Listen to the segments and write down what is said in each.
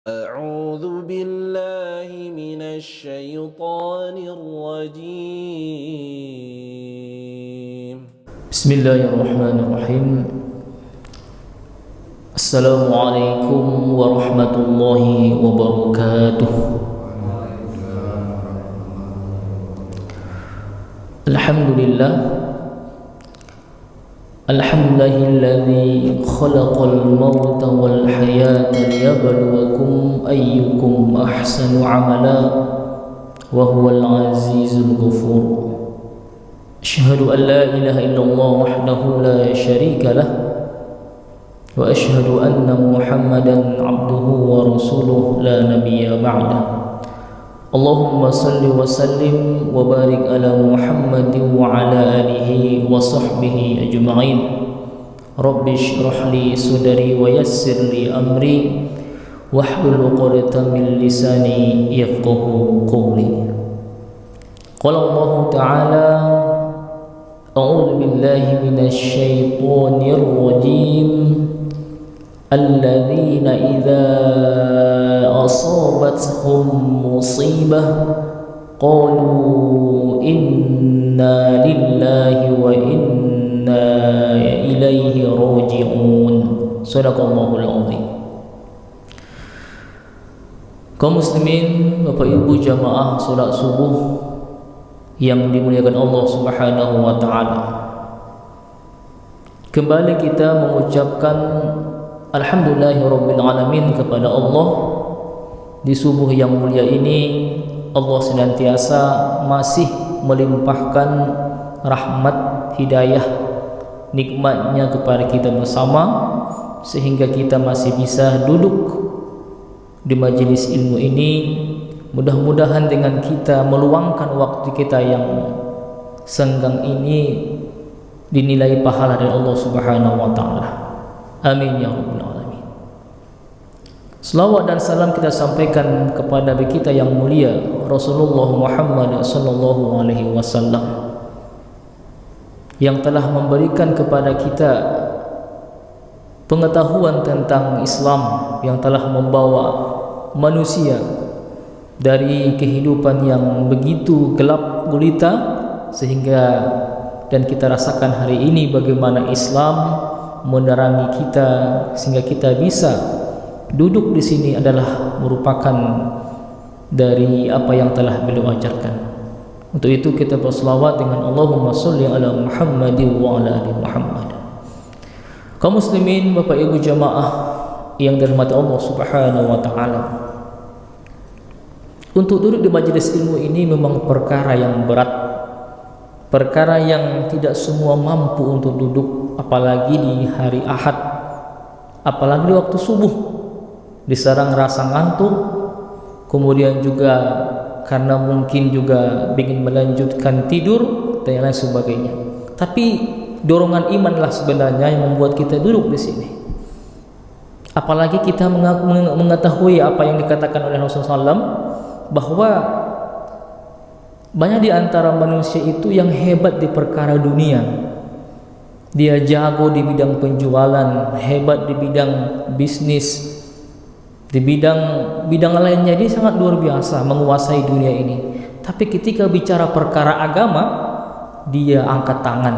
أعوذ بالله من الشيطان الرجيم. بسم الله الرحمن الرحيم. السلام عليكم ورحمة الله وبركاته. الحمد لله الذي خلق الموت والحياة ليبلوكم أيكم أحسن عملا وهو العزيز الغفور. أشهد أن لا إله إلا الله وحده لا شريك له وأشهد أن محمدا عبده ورسوله لا نبي بعده. اللهم صل وسلم وبارك على محمد وعلى آله وصحبه أجمعين. رب اشرح لي صدري ويسر لي أمري واحلل عقدة من لساني يفقه قولي. قال الله تعالى: أعوذ بالله من الشيطان الرجيم. الذين إذا أصابتهم مصيبة قالوا إنا لله وإنا إليه راجعون. صدق الله العظيم. Kaum muslimin, Bapak Ibu jamaah salat subuh yang dimuliakan Allah Subhanahu wa taala. Kembali kita mengucapkan alhamdulillahirabbil alamin kepada Allah. Di subuh yang mulia ini Allah senantiasa masih melimpahkan rahmat, hidayah, nikmatnya kepada kita bersama, sehingga kita masih bisa duduk di majelis ilmu ini. Mudah-mudahan dengan kita meluangkan waktu kita yang senggang ini dinilai pahala dari Allah Subhanahu wa taala. Amin ya rabbal alamin. Selawat dan salam kita sampaikan kepada Nabi kita yang mulia Rasulullah Muhammad sallallahu alaihi wasallam, yang telah memberikan kepada kita pengetahuan tentang Islam, yang telah membawa manusia dari kehidupan yang begitu gelap gulita, sehingga dan kita rasakan hari ini bagaimana Islam menerangi kita sehingga kita bisa duduk di sini adalah merupakan dari apa yang telah beliau ajarkan. Untuk itu kita berselawat dengan Allahumma sholli ala Muhammadin wa ala ali Muhammad. Kaum muslimin, Bapak Ibu jamaah yang dirahmati Allah Subhanahu wa taala, untuk duduk di majelis ilmu ini memang perkara yang berat, perkara yang tidak semua mampu untuk duduk, apalagi di hari Ahad, apalagi di waktu subuh, diserang rasa ngantuk, kemudian juga karena mungkin juga ingin melanjutkan tidur dan lain sebagainya. Tapi dorongan imanlah sebenarnya yang membuat kita duduk di sini. Apalagi kita mengetahui apa yang dikatakan oleh Rasulullah SAW, bahwa banyak di antara manusia itu yang hebat di perkara dunia. Dia jago di bidang penjualan, hebat di bidang bisnis, di bidang lainnya dia sangat luar biasa menguasai dunia ini. Tapi ketika bicara perkara agama, dia angkat tangan,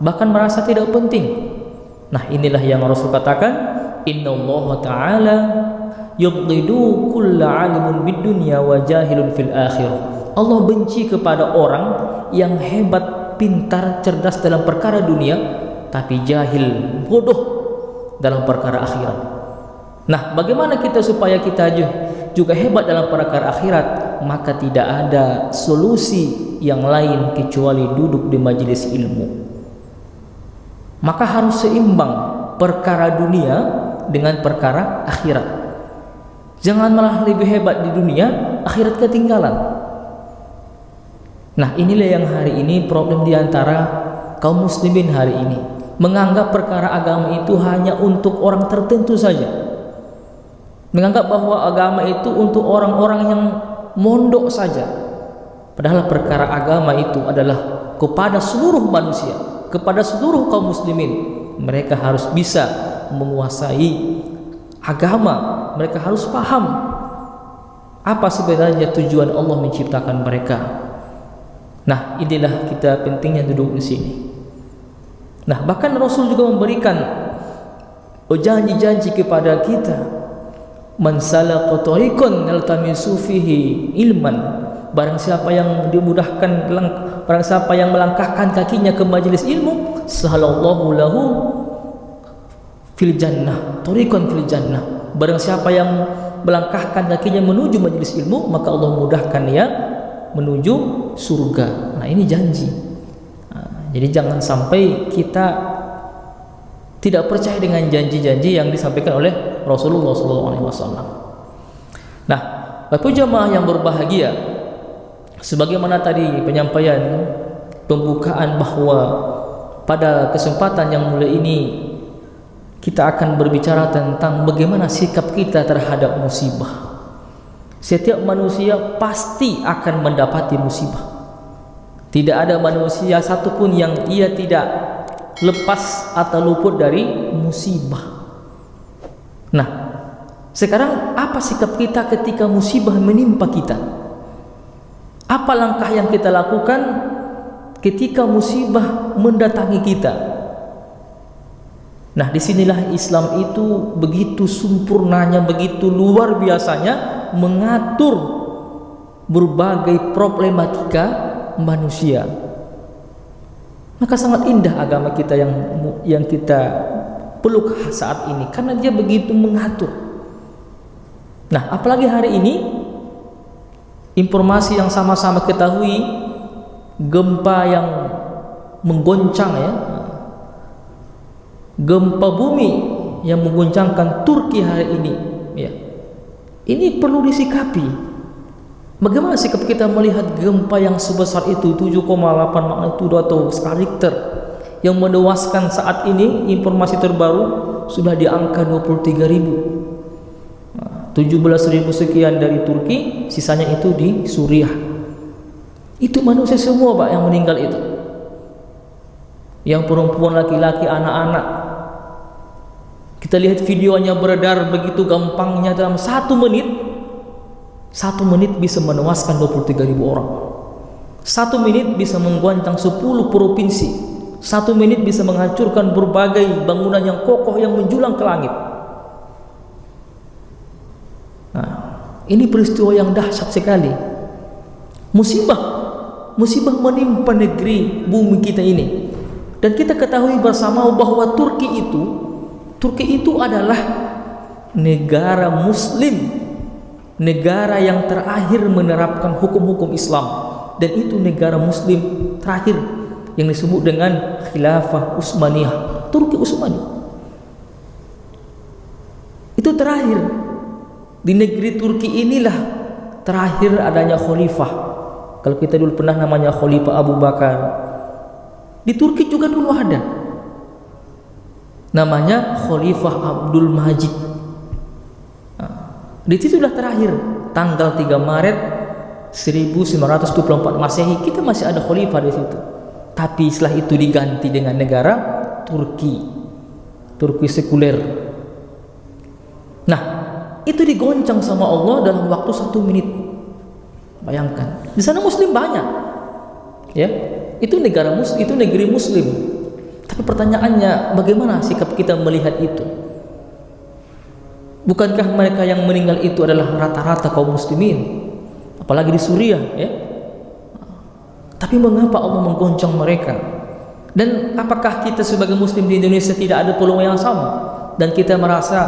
bahkan merasa tidak penting. Nah, inilah yang Rasul katakan, innallaha ta'ala yubghidu kulla 'alimun bid-dunya wa jahilun fil akhirah. Allah benci kepada orang yang hebat, pintar, cerdas dalam perkara dunia, tapi jahil, bodoh dalam perkara akhirat. Nah, bagaimana kita supaya kita juga hebat dalam perkara akhirat? Maka tidak ada solusi yang lain kecuali duduk di majelis ilmu. Maka harus seimbang perkara dunia dengan perkara akhirat. Jangan malah lebih hebat di dunia, akhirat ketinggalan. Nah, inilah yang hari ini problem di antara kaum muslimin hari ini, menganggap perkara agama itu hanya untuk orang tertentu saja, menganggap bahwa agama itu untuk orang-orang yang mondok saja. Padahal perkara agama itu adalah kepada seluruh manusia, kepada seluruh kaum muslimin. Mereka harus bisa menguasai agama, mereka harus paham apa sebenarnya tujuan Allah menciptakan mereka. Nah, inilah kita pentingnya duduk di sini. Nah, bahkan Rasul juga memberikan janji-janji kepada kita. Man salaka tariqan yaltamisu fihi ilman, barang siapa yang dimudahkan, barang siapa yang melangkahkan kakinya ke majelis ilmu, sahalallahu lahu fil jannah tariqan fil jannah. Barang siapa yang melangkahkan kakinya menuju majelis ilmu, maka Allah mudahkan dia menuju surga. Nah, ini janji. Jadi jangan sampai kita tidak percaya dengan janji-janji yang disampaikan oleh Rasulullah SAW. Nah, Bapak jamaah yang berbahagia, sebagaimana tadi penyampaian pembukaan bahwa pada kesempatan yang mulia ini kita akan berbicara tentang bagaimana sikap kita terhadap musibah. Setiap manusia pasti akan mendapati musibah. Tidak ada manusia satupun yang ia tidak lepas atau luput dari musibah. Nah, sekarang apa sikap kita ketika musibah menimpa kita? Apa langkah yang kita lakukan ketika musibah mendatangi kita? Nah, disinilah Islam itu begitu sempurnanya, begitu luar biasanya mengatur berbagai problematika manusia. Maka sangat indah agama kita yang kita peluk saat ini, karena dia begitu mengatur. Nah, apalagi hari ini informasi yang sama-sama ketahui, gempa yang menggoncang ya, gempa bumi yang mengguncangkan Turki hari ini ya, ini perlu disikapi. Bagaimana sikap kita melihat gempa yang sebesar itu, 7,8 magnitudo atau skala Richter, yang menewaskan saat ini informasi terbaru sudah di angka 23.000, 17.000 sekian dari Turki, sisanya itu di Suriah. Itu manusia semua Pak yang meninggal itu, yang perempuan, laki-laki, anak-anak. Kita lihat videonya beredar begitu gampangnya, dalam 1 menit bisa menewaskan 23.000 orang. 1 menit bisa mengguncang 10 provinsi. 1 menit bisa menghancurkan berbagai bangunan yang kokoh yang menjulang ke langit. Nah, ini peristiwa yang dahsyat sekali. Musibah menimpa negeri bumi kita ini. Dan kita ketahui bersama bahwa Turki itu adalah negara muslim, negara yang terakhir menerapkan hukum-hukum Islam, dan itu negara muslim terakhir yang disebut dengan Khilafah Utsmaniyah, Turki Utsmani. Itu terakhir. Di negeri Turki inilah terakhir adanya khalifah. Kalau kita dulu pernah namanya Khalifah Abu Bakar, di Turki juga dulu ada namanya Khalifah Abdul Majid. Di situ sudah terakhir tanggal 3 Maret 1924 Masehi, kita masih ada khalifah di situ. Tapi setelah itu diganti dengan negara Turki sekuler. Nah, itu digoncang sama Allah dalam waktu 1 menit. Bayangkan, di sana muslim banyak. Ya, itu negara muslim, itu negeri muslim. Tapi pertanyaannya, bagaimana sikap kita melihat itu? Bukankah mereka yang meninggal itu adalah rata-rata kaum muslimin, apalagi di Suriah ya? Tapi mengapa Allah menggoncang mereka? Dan apakah kita sebagai muslim di Indonesia tidak ada peluang yang sama dan kita merasa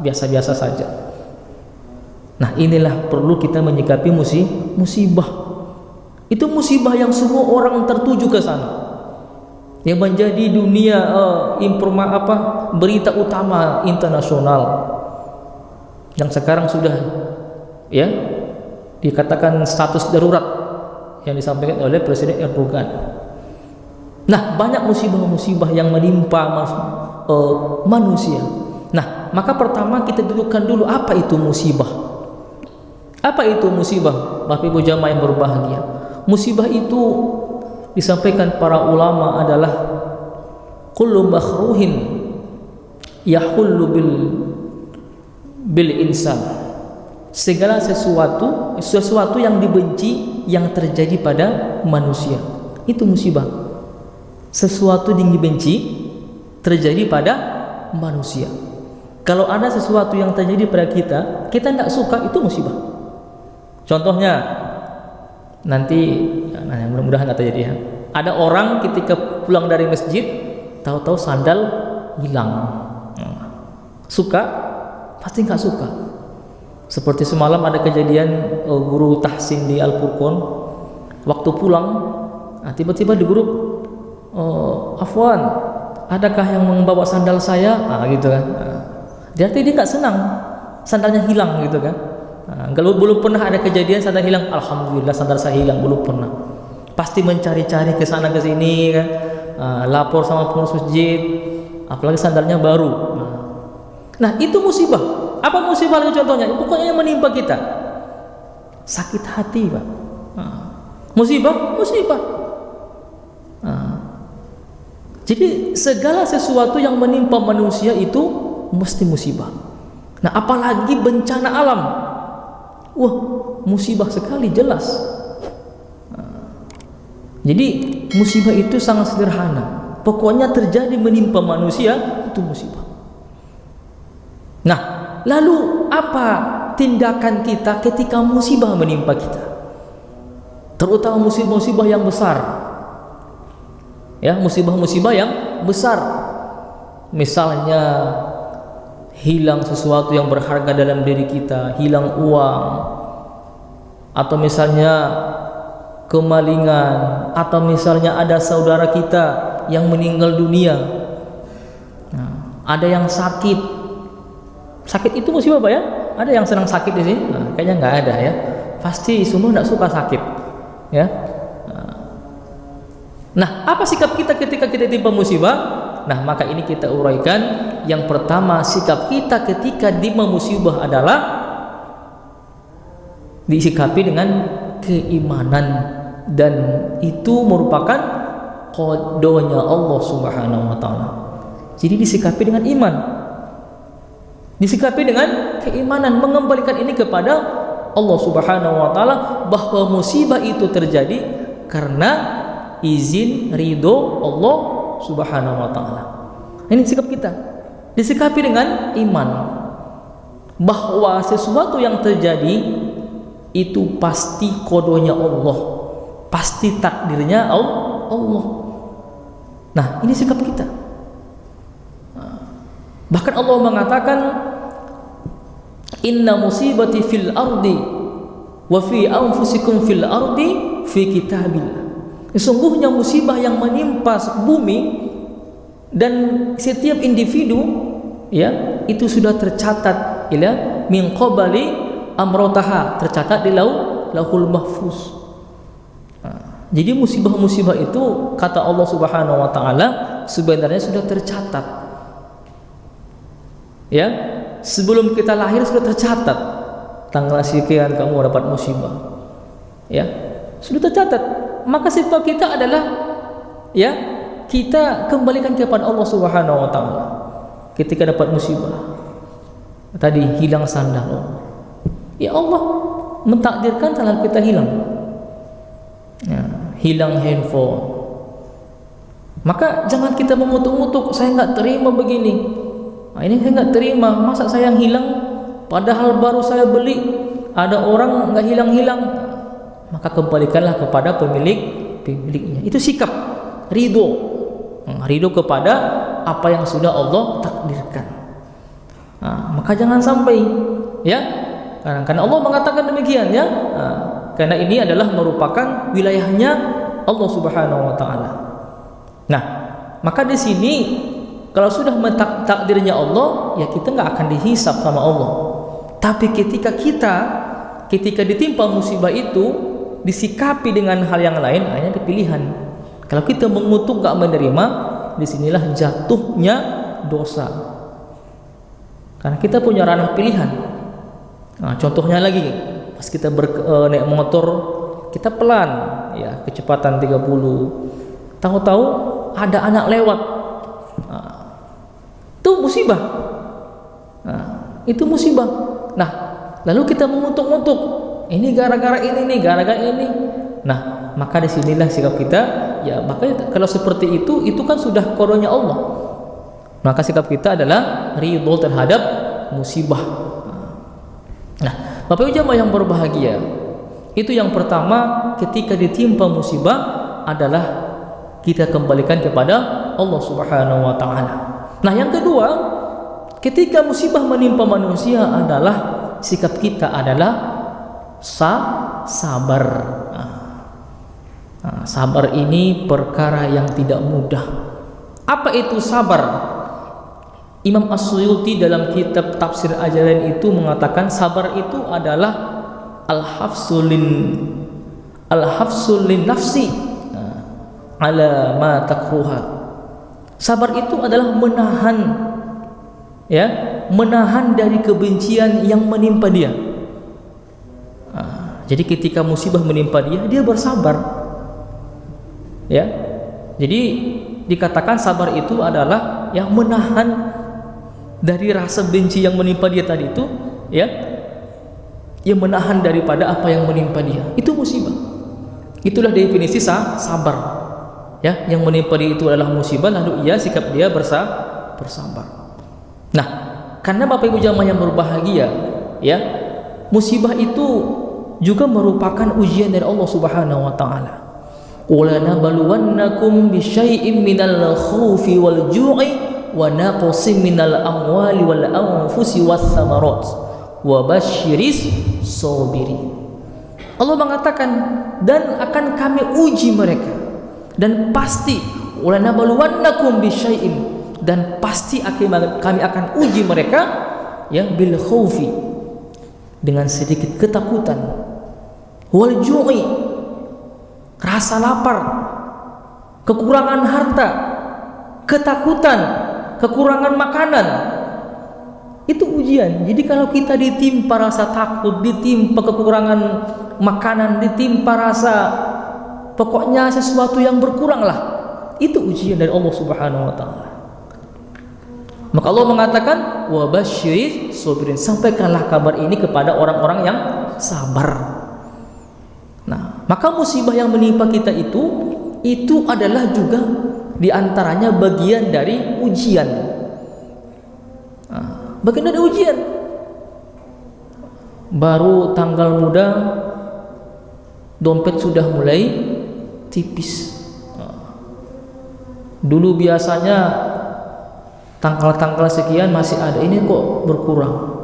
biasa-biasa saja? Nah, inilah perlu kita menyikapi musibah. Itu musibah yang semua orang tertuju ke sana, yang menjadi dunia berita utama internasional, yang sekarang sudah ya dikatakan status darurat yang disampaikan oleh Presiden Erdogan. Nah, banyak musibah-musibah yang menimpa manusia. Nah, maka pertama kita dudukkan dulu apa itu musibah. Apa itu musibah? Bapak Ibu jamaah yang berbahagia, musibah itu disampaikan para ulama adalah kullu makhruhin yahullu bil bil insan. Segala sesuatu yang dibenci yang terjadi pada manusia, itu musibah. Sesuatu yang dibenci terjadi pada manusia. Kalau ada sesuatu yang terjadi pada kita tidak suka, itu musibah. Contohnya, nanti mudah-mudahan nggak terjadi ya. Ada orang ketika pulang dari masjid, tahu-tahu sandal hilang. Suka? Pasti nggak suka. Seperti semalam ada kejadian guru tahsin di Al-Furqan, waktu pulang, tiba-tiba di grup, Afwan, adakah yang membawa sandal saya? Gitu kan. Jadi dia nggak senang, sandalnya hilang gitu kan. Kalau belum pernah ada kejadian sandal hilang, alhamdulillah sandal saya hilang, belum pernah. Pasti mencari-cari ke sana ke sini kan, lapor sama pengurus masjid, apalagi sandalnya baru. Nah itu musibah. Apa musibah lagi contohnya? Pokoknya yang menimpa kita, sakit hati Pak. Musibah. Jadi segala sesuatu yang menimpa manusia itu mesti musibah. Nah apalagi bencana alam, wah musibah sekali, jelas. Jadi musibah itu sangat sederhana, pokoknya terjadi menimpa manusia itu musibah. Nah lalu apa tindakan kita ketika musibah menimpa kita, terutama musibah-musibah yang besar, ya, musibah-musibah yang besar. Misalnya hilang sesuatu yang berharga dalam diri kita, hilang uang, atau misalnya kemalingan, atau misalnya ada saudara kita yang meninggal dunia, ada yang sakit. Sakit itu musibah Pak ya? Ada yang senang sakit di sini? Kayaknya nggak ada ya. Pasti semua nggak suka sakit, ya. Nah, apa sikap kita ketika kita timpa musibah? Nah, maka ini kita uraikan. Yang pertama, sikap kita ketika timpa musibah adalah disikapi dengan keimanan, dan itu merupakan qadanya Allah Subhanahu wa taala. Jadi disikapi dengan iman. Disikapi dengan keimanan, mengembalikan ini kepada Allah Subhanahu wa taala, bahwa musibah itu terjadi karena izin ridho Allah Subhanahu wa taala. Ini sikap kita. Disikapi dengan iman bahwa sesuatu yang terjadi itu pasti qadanya Allah, pasti takdirnya Allah. Nah, ini sikap kita. Bahkan Allah mengatakan, inna musibati fil ardi wa fi anfusikum fil ardi fi kitabillah. Sesungguhnya musibah yang menimpa bumi dan setiap individu, ya, itu sudah tercatat, ya, min qabali amrotaha, tercatat di lauhul mahfuz. Jadi musibah-musibah itu kata Allah Subhanahu wa taala sebenarnya sudah tercatat. Ya, sebelum kita lahir sudah tercatat, tanggal sekian kamu dapat musibah. Ya, sudah tercatat. Maka sifat kita adalah, ya, kita kembalikan kepada Allah Subhanahu wa taala. Ketika dapat musibah, tadi hilang sandal, ya Allah mentakdirkan sandal kita hilang. Ya, hilang handphone. Maka jangan kita mengutuk-ngutuk, saya nggak terima begini. Ini saya nggak terima, masa saya yang hilang, padahal baru saya beli, ada orang nggak hilang-hilang. Maka kembalikanlah kepada pemiliknya. Itu sikap ridho, ridho kepada apa yang sudah Allah takdirkan. Maka jangan sampai, ya, karena Allah mengatakan demikian, ya, karena ini adalah merupakan wilayahnya Allah Subhanahu wa taala. Nah, maka di sini kalau sudah takdirnya Allah, ya kita nggak akan dihisab sama Allah. Tapi ketika ditimpa musibah itu, disikapi dengan hal yang lain, hanya pilihan. Kalau kita mengutuk nggak menerima, disinilah jatuhnya dosa. Karena kita punya ranah pilihan. Nah, contohnya lagi, pas kita naik motor, kita pelan, ya, kecepatan 30. Tahu-tahu ada anak lewat. Itu musibah. itu musibah. Nah, lalu kita mengutuk-ngutuk, ini gara-gara ini nih, gara-gara ini. Nah, maka disinilah sikap kita. Ya, makanya kalau seperti itu kan sudah qadanya Allah. Maka sikap kita adalah ridho terhadap musibah. Nah, Bapak Ibu jamaah yang berbahagia, itu yang pertama, ketika ditimpa musibah adalah kita kembalikan kepada Allah Subhanahu wa taala. Nah, yang kedua, ketika musibah menimpa manusia adalah sikap kita adalah sabar. Sabar ini perkara yang tidak mudah. Apa itu sabar? Imam As-Suyuti dalam kitab Tafsir Al-Jalalain itu mengatakan sabar itu adalah al-hafsulin nafsi ala ma takruha. Sabar itu adalah menahan dari kebencian yang menimpa dia. Jadi ketika musibah menimpa dia bersabar. Ya. Jadi dikatakan sabar itu adalah yang menahan dari rasa benci yang menimpa dia tadi itu, ya, yang menahan daripada apa yang menimpa dia. Itu musibah. Itulah definisi sabar. Ya, yang menimpa dia itu adalah musibah, lalu sikap dia bersabar. Nah, karena Bapak Ibu jamaah yang berbahagia, ya, musibah itu juga merupakan ujian dari Allah Subhanahu wa taala. وَلَنَبْلُوَنَّكُمْ بِشَيْءٍ مِنَ الْخَوْفِ وَالْجُوعِ وَنَقْصٍ مِنَ الْأَمْوَالِ وَالْأَنْفُسِ وَالثَّمَرَاتِ وَبَشِّرِ الصَّابِرِينَ. Allah mengatakan, dan akan kami uji mereka, dan pasti وَلَنَبْلُوَنَّكُمْ بِشَيْءٍ, dan pasti kami akan uji mereka, ya, bil khaufi, dengan sedikit ketakutan, wal ju'i, rasa lapar, kekurangan harta, ketakutan, kekurangan makanan. Itu ujian. Jadi kalau kita ditimpa rasa takut, ditimpa kekurangan makanan, ditimpa rasa pokoknya sesuatu yang berkurang lah, itu ujian dari Allah Subhanahu wa taala. Maka Allah mengatakan wa basyiris sabirin, sampaikanlah kabar ini kepada orang-orang yang sabar. Nah, maka musibah yang menimpa kita itu adalah juga diantaranya bagian dari ujian. Bagian dari ujian. Baru tanggal muda, dompet sudah mulai tipis. Dulu biasanya tanggal-tanggal sekian masih ada, ini kok berkurang.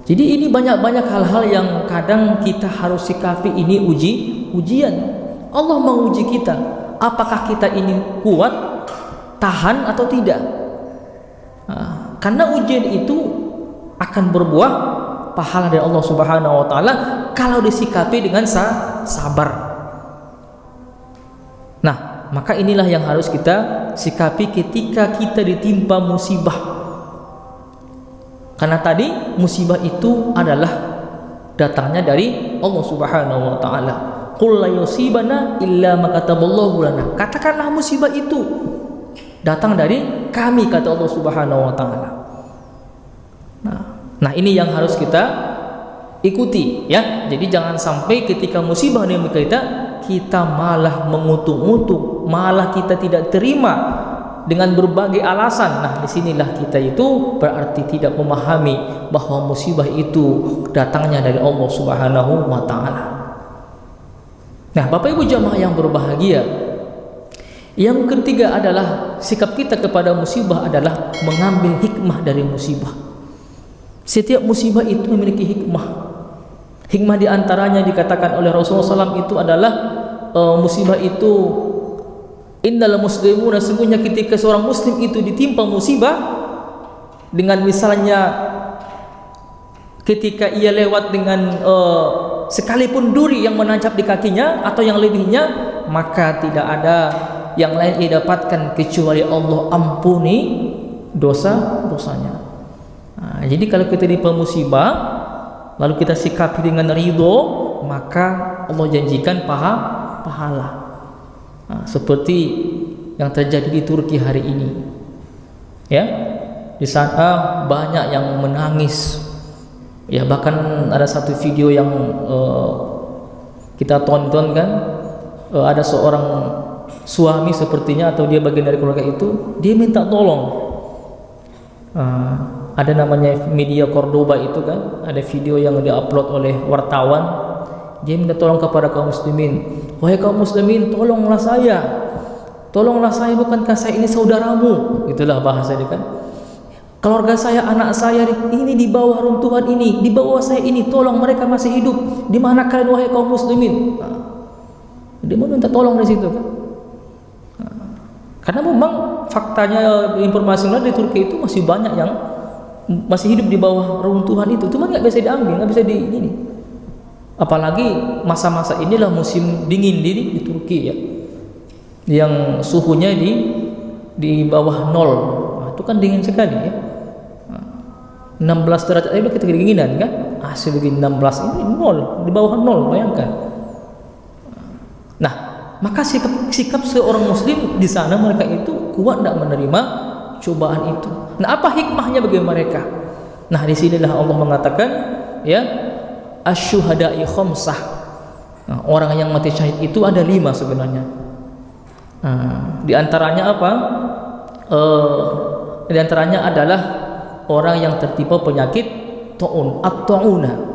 Jadi ini banyak hal-hal yang kadang kita harus sikapi. Ini ujian. Allah menguji kita, apakah kita ini kuat, tahan atau tidak. Karena ujian itu akan berbuah pahala dari Allah Subhanahu wa taala kalau disikapi dengan sabar. Nah, maka inilah yang harus kita sikapi ketika kita ditimpa musibah. Karena tadi musibah itu adalah datangnya dari Allah Subhanahu wa taala. Qul la yusibana illa ma kataballahu lana. Katakanlah musibah itu datang dari kami, kata Allah Subhanahu wa taala. Nah, ini yang harus kita ikuti, ya. Jadi jangan sampai ketika musibah menimpa kita malah mengutuk-ngutuk, malah kita tidak terima dengan berbagai alasan. Nah, disinilah kita itu berarti tidak memahami bahwa musibah itu datangnya dari Allah Subhanahu wa taala. Nah, Bapak Ibu jamaah yang berbahagia, yang ketiga adalah sikap kita kepada musibah adalah mengambil hikmah dari musibah. Setiap musibah itu memiliki hikmah. Hikmah diantaranya dikatakan oleh Rasulullah SAW itu adalah musibah itu, innal muslimuna, sesungguhnya ketika seorang muslim itu ditimpa musibah, dengan misalnya ketika ia lewat dengan sekalipun duri yang menancap di kakinya atau yang lebihnya, maka tidak ada yang lain ia dapatkan kecuali Allah ampuni dosa-dosanya. Nah, jadi kalau kita ditimpa musibah lalu kita sikapi dengan ridho, maka Allah janjikan pahala. Nah, seperti yang terjadi di Turki hari ini, ya, Di sana banyak yang menangis. Ya, bahkan ada satu video yang kita tonton kan, ada seorang suami sepertinya atau dia bagian dari keluarga itu, dia minta tolong. Ada namanya media Cordoba itu kan, ada video yang diupload oleh wartawan. Dia minta tolong kepada kaum muslimin, wahai kaum muslimin, tolonglah saya, bukankah saya ini saudaramu? Itulah bahasa dia kan. Keluarga saya, anak saya ini di bawah runtuhan ini, di bawah saya ini, tolong, mereka masih hidup. Di mana kalian wahai kaum muslimin? Dia mau minta tolong di situ kan. Karena memang faktanya, informasi di Turki itu masih banyak yang masih hidup di bawah runtuhan itu, cuma nggak bisa diambil, nggak bisa ini. Apalagi masa-masa inilah musim dingin di Turki ya, yang suhunya di bawah 0. Itu kan dingin sekali ya. 16 derajat itu kita kedinginan kan, asli begini 16 ini 0, di bawah 0, bayangkan. Nah, maka sikap seorang muslim di sana, mereka itu kuat tidak menerima cobaan itu. Nah, apa hikmahnya bagi mereka? Nah, di sinilah Allah mengatakan ya, asyuhada'i khamsah. Nah, orang yang mati syahid itu ada 5 sebenarnya. Di antaranya apa? Di antaranya adalah orang yang tertimpa penyakit taun, at-tauna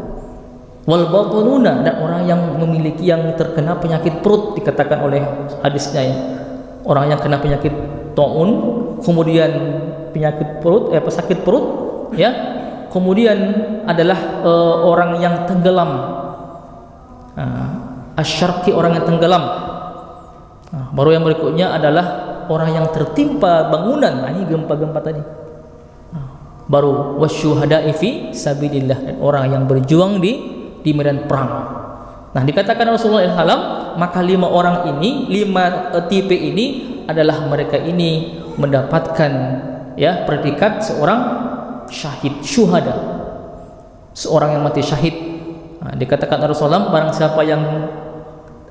wal batununa, dan orang yang memiliki, yang terkena penyakit perut, dikatakan oleh hadisnya ya. Orang yang kena penyakit taun, kemudian penyakit perut, sakit perut ya. Kemudian adalah orang yang tenggelam. Asyarqi, orang yang tenggelam. Baru yang berikutnya adalah orang yang tertimpa bangunan. Ini gempa-gempa tadi. Baru wasyuhada'i fi sabilillah, dan orang yang berjuang di medan perang. Nah, dikatakan Rasulullah SAW, maka 5 orang ini, 5 tipe ini adalah mereka ini mendapatkan ya predikat seorang syahid, syuhada, seorang yang mati syahid. Nah, dikatakan Rasulullah, barang siapa yang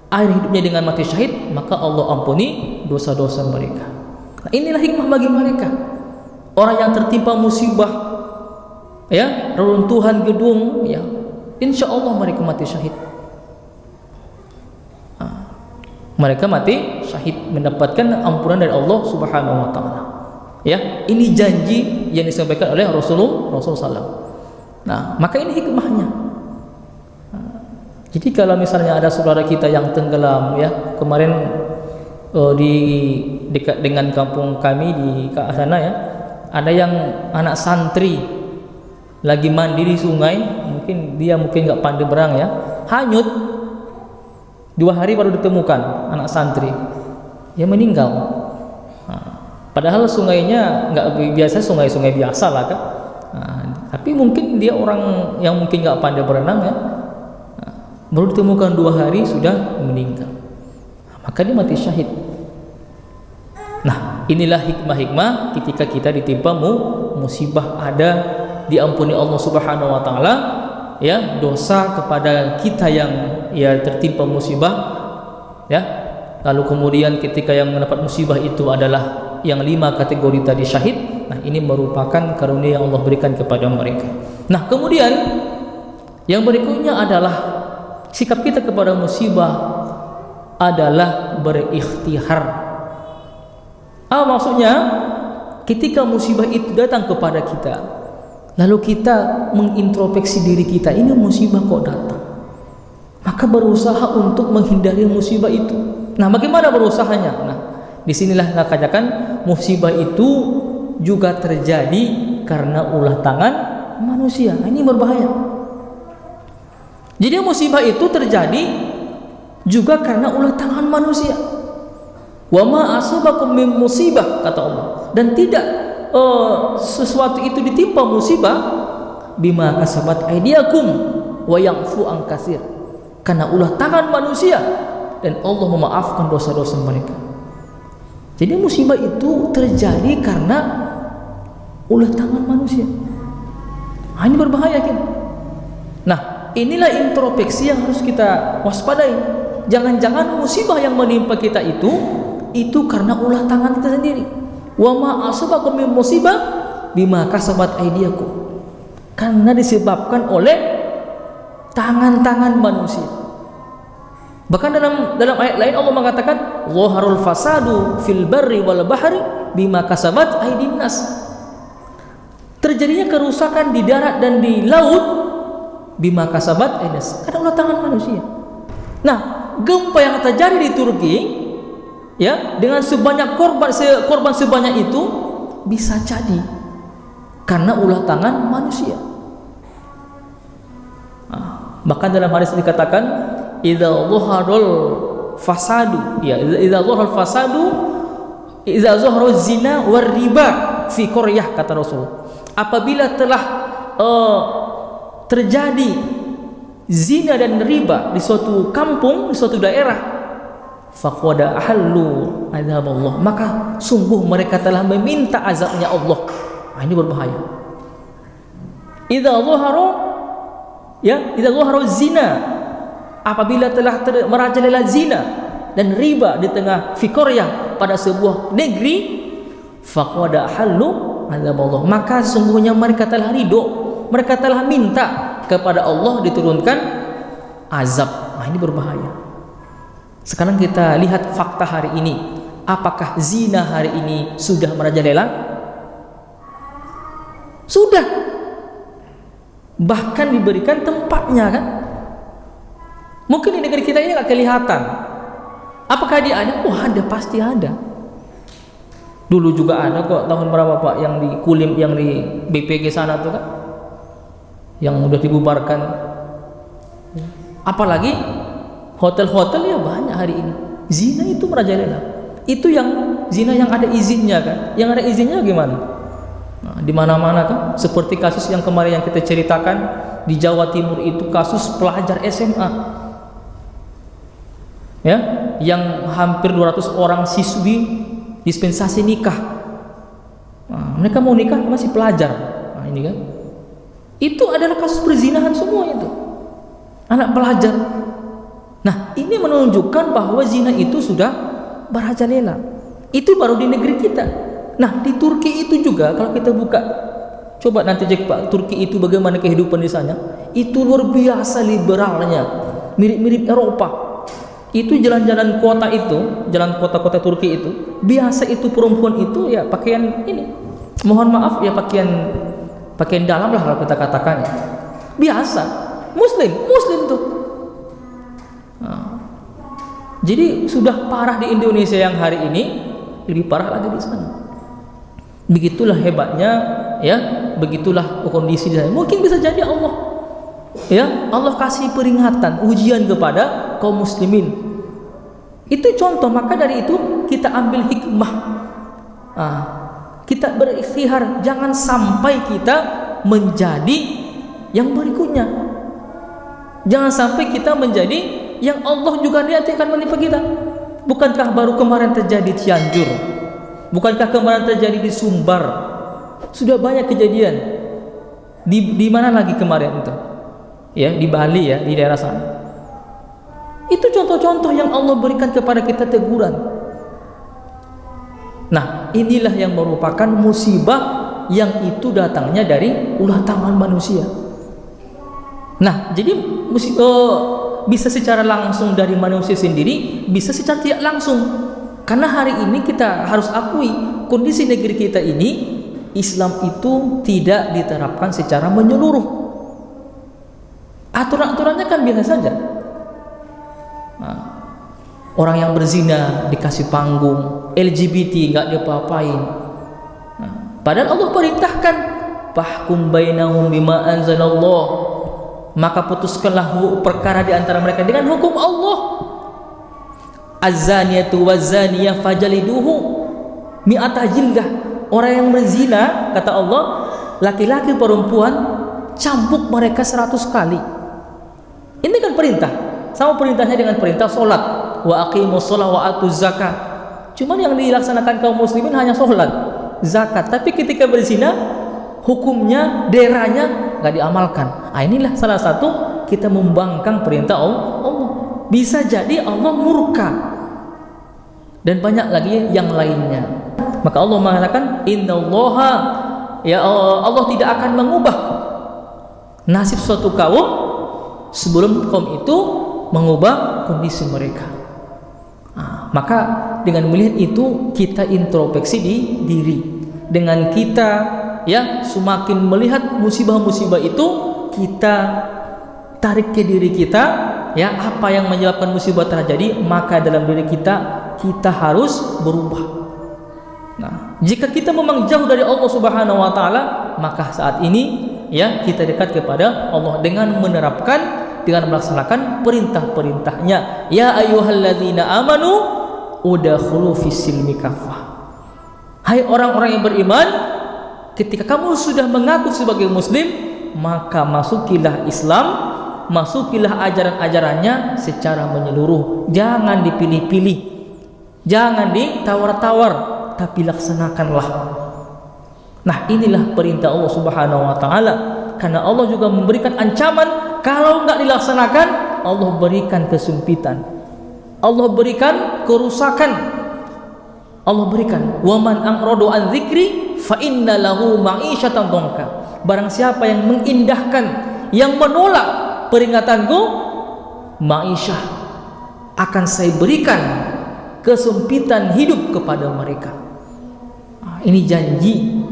akhir hidupnya dengan mati syahid, maka Allah ampuni dosa-dosa mereka. Nah, inilah hikmah bagi mereka. Orang yang tertimpa musibah ya, reruntuhan gedung ya, insya Allah mereka mati syahid. Mereka mati syahid, mendapatkan ampunan dari Allah Subhanahu wa taala. Ya, ini janji yang disampaikan oleh Rasulullah SAW. Nah, maka ini hikmahnya. Jadi kalau misalnya ada saudara kita yang tenggelam ya, kemarin di dekat dengan kampung kami di sana ya, ada yang anak santri lagi mandi di sungai, mungkin nggak pandai berenang ya, hanyut. 2 hari baru ditemukan anak santri, ya meninggal. Padahal sungainya nggak biasa, sungai biasa lah kan. Tapi mungkin dia orang yang mungkin nggak pandai berenang ya, baru ditemukan 2 hari sudah meninggal. Maka dia mati syahid. Nah, inilah hikmah-hikmah ketika kita ditimpa musibah, ada diampuni Allah Subhanahu wa taala ya dosa kepada kita yang ya tertimpa musibah ya. Lalu kemudian ketika yang mendapat musibah itu adalah yang 5 kategori tadi syahid. Nah, ini merupakan karunia yang Allah berikan kepada mereka. Nah, kemudian yang berikutnya adalah sikap kita kepada musibah adalah berikhtiar. Maksudnya ketika musibah itu datang kepada kita, lalu kita mengintrospeksi diri kita, ini musibah kok datang, maka berusaha untuk menghindari musibah itu. Nah, bagaimana berusahanya? Nah, disinilah kita katakan musibah itu juga terjadi karena ulah tangan manusia. Nah, ini berbahaya. Jadi musibah itu terjadi juga karena ulah tangan manusia. Wa ma asabakum min musibah, kata Allah, dan tidak sesuatu itu ditimpa musibah bima kasabat aydiakum wa ya'fu an katsir, karena ulah tangan manusia dan Allah memaafkan dosa-dosa mereka. Jadi musibah itu terjadi karena ulah tangan manusia. Ini berbahaya kan? Nah, inilah introspeksi yang harus kita waspadai. Jangan-jangan musibah yang menimpa kita itu karena ulah tangan kita sendiri. Wa ma asabakum min musibah bima kasabat aydiyakum. Karena disebabkan oleh tangan-tangan manusia. Bahkan dalam ayat lain Allah mengatakan zaharul fasadu fil barri wal bahri bima kasabat aydin nas. Terjadinya kerusakan di darat dan di laut bima kasabat aydin nas, karena ulah tangan manusia. Nah, gempa yang terjadi di Turki ya, dengan sebanyak korban sebanyak itu bisa jadi karena ulah tangan manusia. Bahkan dalam hadis dikatakan idza zaharul fasadu, ya, idza zaharul fasadu, idza zaharul zina war riba fi qaryah, kata Rasul. Apabila telah terjadi zina dan riba di suatu kampung, di suatu daerah, faqad ahallu azab Allah, maka sungguh mereka telah meminta azabnya Allah. Nah, ini berbahaya. Idza zaharu, ya, idza zaharu zina, apabila telah merajalela zina dan riba di tengah fiqoryah pada sebuah negeri, faqad ahallu azab Allah, maka sungguhnya mereka telah ridho, mereka telah minta kepada Allah diturunkan azab. Nah, ini berbahaya. Sekarang kita lihat fakta hari ini. Apakah zina hari ini sudah merajalela? Sudah. Bahkan diberikan tempatnya, kan? Mungkin di negeri kita ini nggak kelihatan. Apakah dia ada? Oh, ada, pasti ada. Dulu juga ada kok, tahun berapa Pak, yang di Kulim, yang di BPG sana tuh kan, yang udah dibubarkan. Apalagi hotel-hotel ya banyak hari ini. Zina itu merajalela. Itu yang zina yang ada izinnya, kan? Yang ada izinnya gimana? Nah, di mana-mana kan, seperti kasus yang kemarin yang kita ceritakan di Jawa Timur itu, kasus pelajar SMA, ya, yang hampir 200 orang siswi dispensasi nikah. Nah, mereka mau nikah masih pelajar. Nah, ini kan, itu adalah kasus perzinahan semua itu, anak pelajar. Nah, ini menunjukkan bahwa zina itu sudah merajalela. Itu baru di negeri kita. Nah, di Turki itu juga, kalau kita buka, coba nanti cek Pak, Turki itu bagaimana kehidupan di sana. Itu luar biasa liberalnya, mirip-mirip Eropa. Itu jalan-jalan kota itu, jalan kota-kota Turki itu, biasa itu perempuan itu ya pakaian ini, mohon maaf ya, pakaian dalam lah kalau kita katakan. Biasa, Muslim tuh. Nah, jadi sudah parah di Indonesia yang hari ini, lebih parah lagi di sana. Begitulah hebatnya, ya, begitulah kondisi di sana. Mungkin bisa jadi Allah, ya, Allah kasih peringatan, ujian kepada kaum muslimin. Itu contoh. Maka dari itu kita ambil hikmah. Kita berikhtiar, jangan sampai kita menjadi yang berikutnya. Jangan sampai kita menjadi yang Allah juga nanti akan menimpa kita. Bukankah baru kemarin terjadi Cianjur? Bukankah kemarin terjadi di Sumbar? Sudah banyak kejadian. Di mana lagi kemarin itu? Ya, di Bali, ya, di daerah sana. Itu contoh-contoh yang Allah berikan kepada kita teguran. Nah, inilah yang merupakan musibah yang itu datangnya dari ulah tangan manusia. Nah, jadi bisa secara langsung dari manusia sendiri, bisa secara tidak langsung. Karena hari ini kita harus akui, kondisi negeri kita ini, Islam itu tidak diterapkan secara menyeluruh. Aturan-aturannya kan biasa saja. Nah, orang yang berzina dikasih panggung, LGBT nggak diapa-apain. Nah, padahal Allah perintahkan, fahkum bainahum bima anzalallah, maka putuskanlah perkara di antara mereka dengan hukum Allah. Az-zaniyatu waz-zaniyah fajaliduhu mi'ata jildah. Orang yang berzina, kata Allah, laki-laki perempuan, cambuk mereka 100 kali. Ini kan perintah. Sama perintahnya dengan perintah sholat, wa aqimus sholat wa atuz zakat. Cuman yang dilaksanakan kaum muslimin hanya sholat, zakat. Tapi ketika berzina, hukumnya, deranya nggak diamalkan. Nah, inilah salah satu kita membangkang perintah Allah. Bisa jadi Allah murka, dan banyak lagi yang lainnya. Maka Allah mengatakan, innallaha ya Allah tidak akan mengubah nasib suatu kaum sebelum kaum itu mengubah kondisi mereka. Maka dengan melihat itu kita introspeksi di diri. Dengan kita ya semakin melihat musibah-musibah itu, kita tarik ke diri kita ya apa yang menyebabkan musibah terjadi, maka dalam diri kita harus berubah. Nah, jika kita memang jauh dari Allah Subhanahu wa taala, maka saat ini ya kita dekat kepada Allah dengan menerapkan, dengan melaksanakan perintah-perintahnya. Ya ayyuhalladzina amanu udkhulu fis-silmi kafah. Hai orang-orang yang beriman, ketika kamu sudah mengaku sebagai muslim, maka masukilah Islam, masukilah ajaran-ajarannya secara menyeluruh. Jangan dipilih-pilih, jangan ditawar-tawar, tapi laksanakanlah. Nah, inilah perintah Allah Subhanahu wa taala. Karena Allah juga memberikan ancaman, kalau enggak dilaksanakan, Allah berikan kesempitan, Allah berikan kerusakan. Allah berikan, "Waman a'radu an dzikri fa inna lahu ma'isyatan dhanka." Barang siapa yang mengindahkan, yang menolak peringatanku, ma'isyah, akan saya berikan kesempitan hidup kepada mereka. Ini janji,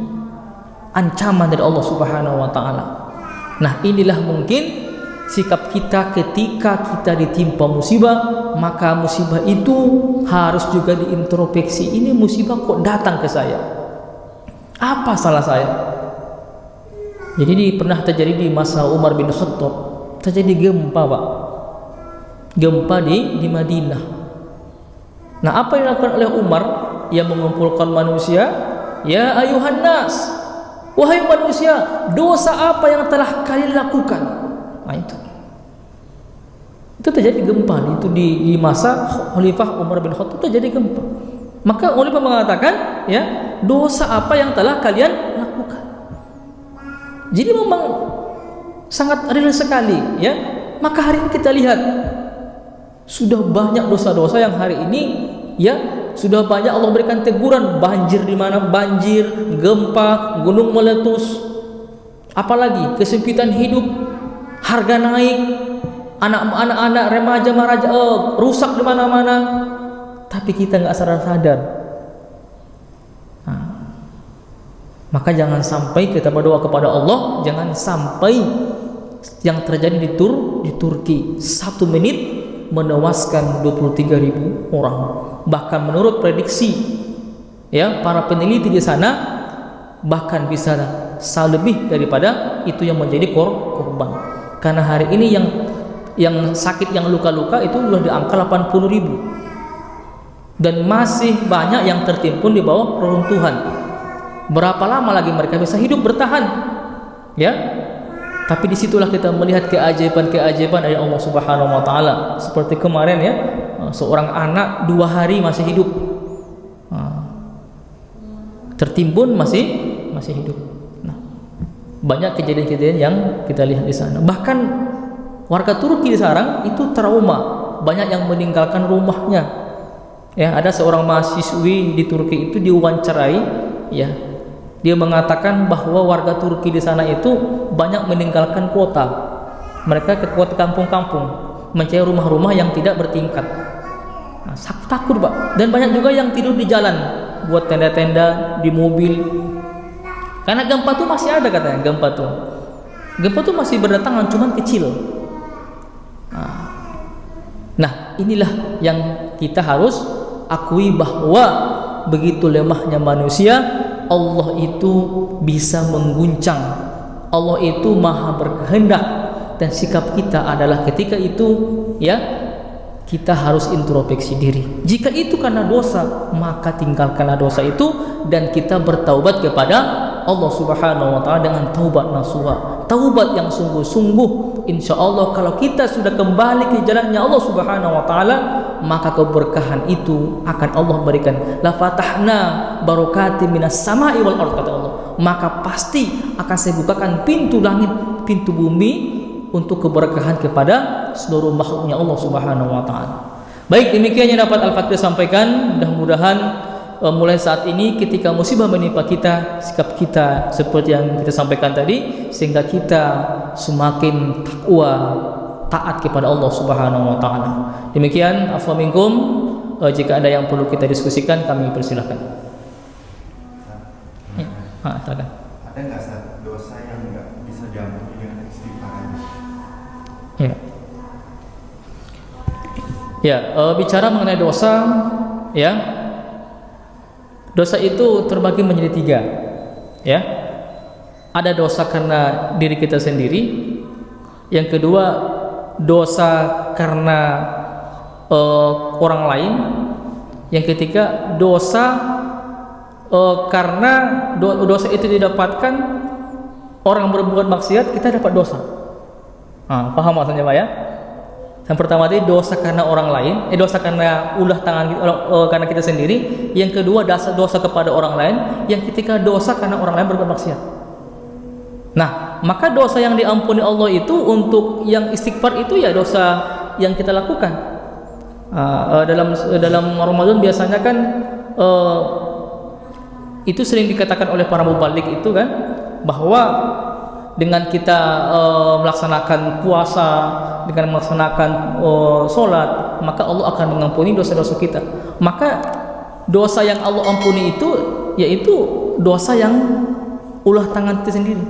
ancaman dari Allah Subhanahu wa taala. Nah, inilah mungkin sikap kita ketika kita ditimpa musibah, maka musibah itu harus juga diintrospeksi. Ini musibah kok datang ke saya? Apa salah saya? Jadi pernah terjadi di masa Umar bin Khattab, terjadi gempa, Pak. Gempa di Madinah. Nah, apa yang dilakukan oleh Umar? Yang mengumpulkan manusia, ya ayuhan nas, wahai manusia, dosa apa yang telah kalian lakukan? Nah, itu terjadi gempa. Itu di masa Khalifah Umar bin Khattab terjadi gempa. Maka Khalifah mengatakan, ya, dosa apa yang telah kalian lakukan? Jadi memang sangat real sekali, ya. Maka hari ini kita lihat sudah banyak dosa-dosa yang hari ini, ya, sudah banyak Allah berikan teguran. Banjir di mana? Banjir, gempa, gunung meletus, apalagi kesempitan hidup, harga naik, anak-anak remaja rusak di mana-mana, tapi kita nggak sadar. Nah, maka jangan sampai kita berdoa kepada Allah, jangan sampai yang terjadi di Turki 1 menit menewaskan 23.000 orang. Bahkan menurut prediksi, ya, para peneliti di sana, bahkan bisa lebih daripada itu yang menjadi korban. Karena hari ini yang sakit, yang luka-luka itu sudah di angka 80.000, dan masih banyak yang tertimbun di bawah reruntuhan. Berapa lama lagi mereka bisa hidup bertahan? Ya, tapi disitulah kita melihat keajaiban dari Allah Subhanahu wa taala. Seperti kemarin, ya, seorang anak 2 hari masih hidup, tertimbun masih hidup. Nah, banyak kejadian-kejadian yang kita lihat di sana. Bahkan warga Turki sekarang itu trauma, banyak yang meninggalkan rumahnya. Ya, ada seorang mahasiswi di Turki itu diwawancarai, ya, dia mengatakan bahwa warga Turki di sana itu banyak meninggalkan kota. Mereka ke kota kampung-kampung mencari rumah-rumah yang tidak bertingkat. Nah, takut, Pak. Dan banyak juga yang tidur di jalan, buat tenda-tenda di mobil. Karena gempa tuh masih ada katanya, gempa tuh masih berdatangan, cuman kecil. Nah, inilah yang kita harus akui, bahwa begitu lemahnya manusia, Allah itu bisa mengguncang, Allah itu maha berkehendak. Dan sikap kita adalah ketika itu, ya, kita harus introspeksi diri. Jika itu karena dosa, maka tinggalkanlah dosa itu dan kita bertaubat kepada Allah Subhanahu wa taala dengan taubat nasuha, taubat yang sungguh-sungguh. Insya Allah kalau kita sudah kembali ke jalannya Allah Subhanahu wa taala, maka keberkahan itu akan Allah berikan. La fatahna barakatin minas sama'i wal ardh, kata Allah. Maka pasti akan saya bukakan pintu langit, pintu bumi untuk keberkahan kepada seluruh makhluknya Allah Subhanahu wa taala. Baik, demikian yang dapat Al-Fakir sampaikan. Mudah-mudahan mulai saat ini ketika musibah menimpa kita, sikap kita seperti yang kita sampaikan tadi, sehingga kita semakin takwa, taat kepada Allah Subhanahu wa taala. Demikian, afwa minkum. Jika ada yang perlu kita diskusikan, kami persilahkan. Silakan. Ada nggak dosa yang nggak bisa diampuni dengan istighfar? Bicara mengenai dosa, ya, dosa itu terbagi menjadi 3, ya. Ada dosa karena diri kita sendiri, yang kedua dosa karena orang lain, yang ketiga dosa karena dosa itu didapatkan orang berbuat maksiat, kita dapat dosa. Paham maksudnya Pak ya? Yang pertama tadi dosa karena orang lain, dosa karena ulah tangan karena kita sendiri. Yang kedua dosa kepada orang lain. Yang ketiga dosa karena orang lain berbuat maksiat. Nah, maka dosa yang diampuni Allah itu untuk yang istighfar itu ya dosa yang kita lakukan. Dalam Ramadan biasanya kan itu sering dikatakan oleh para mubalik itu kan, bahwa dengan kita melaksanakan puasa, dengan melaksanakan sholat, maka Allah akan mengampuni dosa-dosa kita. Maka dosa yang Allah ampuni itu yaitu dosa yang ulah tangan kita sendiri.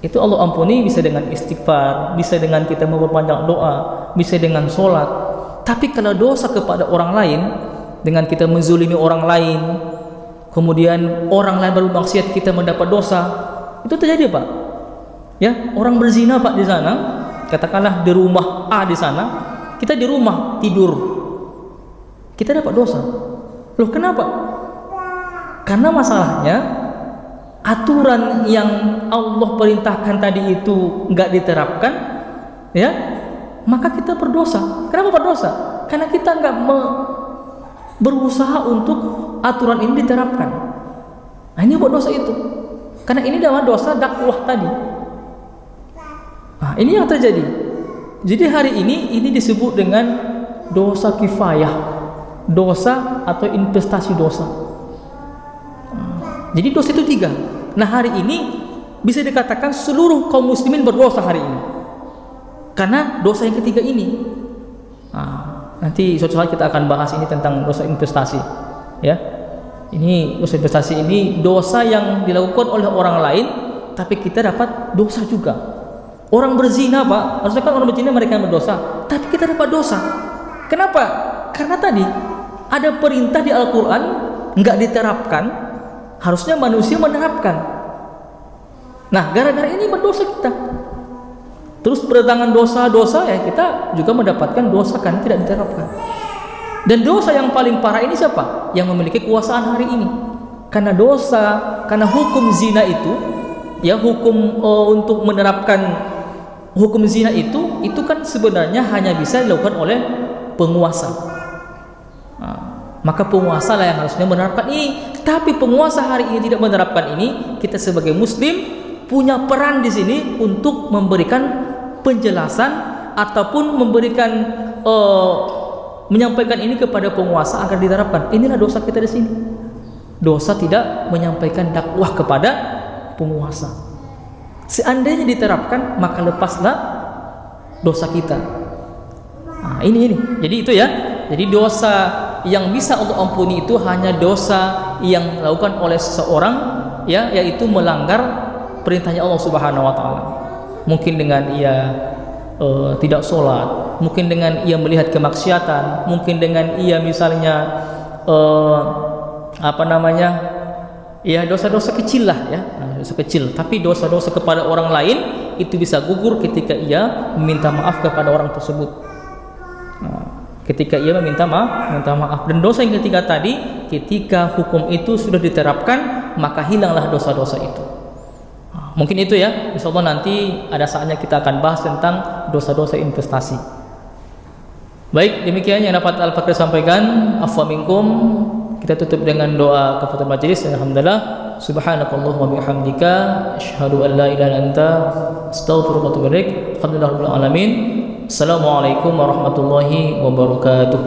Itu Allah ampuni bisa dengan istighfar, bisa dengan kita memperpanjang doa, bisa dengan sholat. Tapi kalau dosa kepada orang lain, dengan kita menzulimi orang lain, kemudian orang lain berbuat maksiat, kita mendapat dosa, itu terjadi Pak. Ya, orang berzina Pak di sana, katakanlah di rumah A di sana, kita di rumah tidur, kita dapat dosa. Loh kenapa? Karena masalahnya aturan yang Allah perintahkan tadi itu nggak diterapkan, ya, maka kita berdosa. Kenapa berdosa? Karena kita nggak berusaha untuk aturan ini diterapkan. Nah, ini buat dosa itu. Karena ini adalah dosa dakwah tadi. Nah, ini yang terjadi. Jadi hari ini disebut dengan dosa kifayah, dosa atau investasi dosa. Jadi dosa itu 3. Nah, hari ini bisa dikatakan seluruh kaum muslimin berdosa hari ini karena dosa yang ketiga ini. Nanti suatu saat kita akan bahas ini tentang dosa investasi, ya. Ini dosa investasi ini dosa yang dilakukan oleh orang lain, tapi kita dapat dosa juga. Orang berzina Pak, harusnya kan orang berzina mereka yang berdosa, tapi kita dapat dosa. Kenapa? Karena tadi ada perintah di Al-Quran nggak diterapkan, harusnya manusia menerapkan. Nah, gara-gara ini berdosa kita. Terus berdatangan dosa-dosa, ya kita juga mendapatkan dosa karena tidak diterapkan. Dan dosa yang paling parah ini siapa? Yang memiliki kekuasaan hari ini. Karena dosa, karena hukum zina itu, ya hukum untuk menerapkan hukum zina itu kan sebenarnya hanya bisa dilakukan oleh penguasa. Maka penguasa lah yang harusnya menerapkan ini. Tapi penguasa hari ini tidak menerapkan ini. Kita sebagai muslim punya peran di sini untuk memberikan penjelasan ataupun memberikan menyampaikan ini kepada penguasa agar diterapkan. Inilah dosa kita di sini. Dosa tidak menyampaikan dakwah kepada penguasa. Seandainya diterapkan, maka lepaslah dosa kita. Nah, ini. Jadi itu ya. Jadi dosa yang bisa Allah ampuni itu hanya dosa yang dilakukan oleh seseorang, ya, yaitu melanggar perintahnya Allah Subhanahu wa taala. Mungkin dengan ia tidak sholat, mungkin dengan ia melihat kemaksiatan, mungkin dengan ia misalnya ya dosa-dosa kecil lah, ya, dosa kecil. Tapi dosa-dosa kepada orang lain itu bisa gugur ketika ia meminta maaf kepada orang tersebut. Ketika ia minta maaf. Dan dosa yang ketiga tadi, ketika hukum itu sudah diterapkan, maka hilanglah dosa-dosa itu. Mungkin itu ya, insyaallah nanti ada saatnya kita akan bahas tentang dosa-dosa investasi. Baik, demikian yang dapat Al-Fakir sampaikan. Afwa minkum. Kita tutup dengan doa kafaratul majelis. Alhamdulillah, subhanakallahumma bihamdika asyhadu an la ilaha illa anta astaghfiruka wa atubu ilaik. Alhamdulillahirabbil alamin. Assalamualaikum warahmatullahi wabarakatuh.